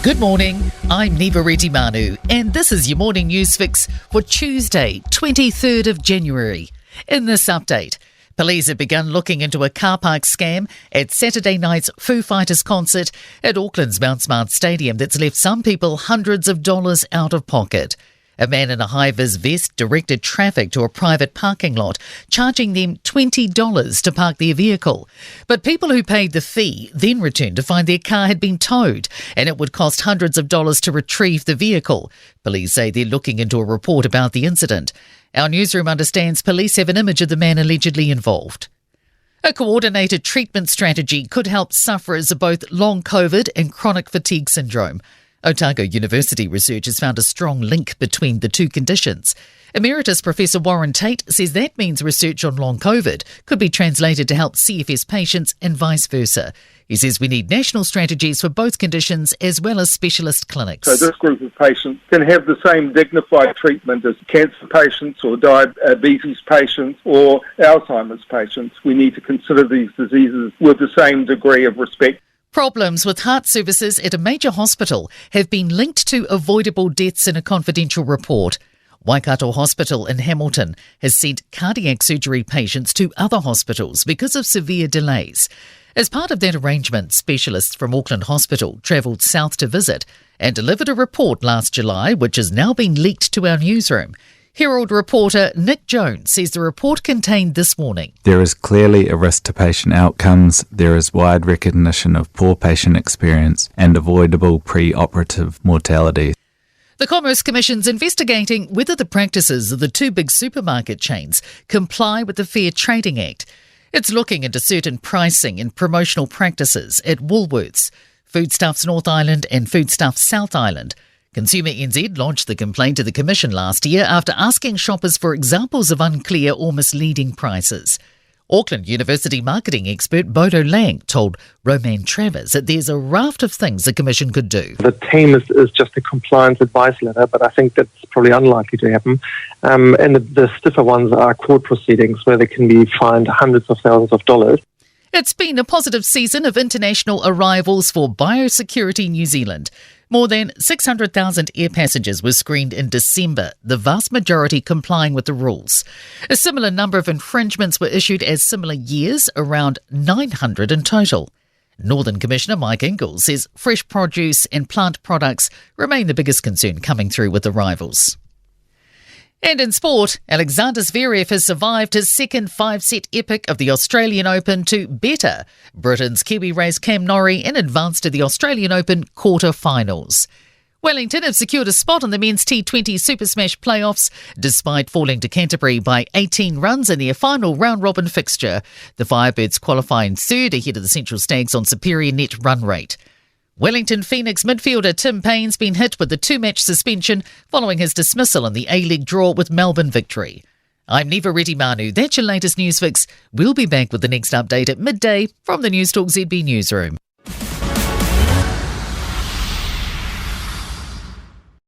Good morning, I'm Niva Manu, and this is your morning news fix for Tuesday, 23rd of January. In this update, police have begun looking into a car park scam at Saturday night's Foo Fighters concert at Auckland's Mount Smart Stadium that's left some people hundreds of dollars out of pocket. A man in a high-vis vest directed traffic to a private parking lot, charging them $20 to park their vehicle. But people who paid the fee then returned to find their car had been towed, and it would cost hundreds of dollars to retrieve the vehicle. Police say they're looking into a report about the incident. Our newsroom understands police have an image of the man allegedly involved. A coordinated treatment strategy could help sufferers of both long COVID and chronic fatigue syndrome. Otago University research has found a strong link between the two conditions. Emeritus Professor Warren Tate says that means research on long COVID could be translated to help CFS patients and vice versa. He says we need national strategies for both conditions as well as specialist clinics. So this group of patients can have the same dignified treatment as cancer patients or diabetes patients or Alzheimer's patients. We need to consider these diseases with the same degree of respect. Problems with heart services at a major hospital have been linked to avoidable deaths in a confidential report. Waikato Hospital in Hamilton has sent cardiac surgery patients to other hospitals because of severe delays. As part of that arrangement, specialists from Auckland Hospital travelled south to visit and delivered a report last July, which has now been leaked to our newsroom. Herald reporter Nick Jones says the report contained this warning. There is clearly a risk to patient outcomes. There is wide recognition of poor patient experience and avoidable pre-operative mortality. The Commerce Commission's investigating whether the practices of the two big supermarket chains comply with the Fair Trading Act. It's looking into certain pricing and promotional practices at Woolworths, Foodstuffs North Island and Foodstuffs South Island. Consumer NZ launched the complaint to the Commission last year after asking shoppers for examples of unclear or misleading prices. Auckland University marketing expert Bodo Lang told Roman Travers that there's a raft of things the Commission could do. The team is just a compliance advice letter, but I think that's probably unlikely to happen. And the stiffer ones are court proceedings where they can be fined hundreds of thousands of dollars. It's been a positive season of international arrivals for Biosecurity New Zealand. More than 600,000 air passengers were screened in December, the vast majority complying with the rules. A similar number of infringements were issued as similar years, around 900 in total. Northern Commissioner Mike Ingalls says fresh produce and plant products remain the biggest concern coming through with arrivals. And in sport, Alexander Zverev has survived his second five-set epic of the Australian Open to better Britain's Kiwi race Cam Norrie and advanced to the Australian Open quarter-finals. Wellington have secured a spot on the men's T20 Super Smash playoffs despite falling to Canterbury by 18 runs in their final round-robin fixture. The Firebirds qualifying third ahead of the Central Stags on superior net run rate. Wellington Phoenix midfielder Tim Payne's been hit with the two-match suspension following his dismissal in the A-League draw with Melbourne Victory. I'm Niva Manu. That's your latest news fix. We'll be back with the next update at midday from the Newstalk ZB newsroom.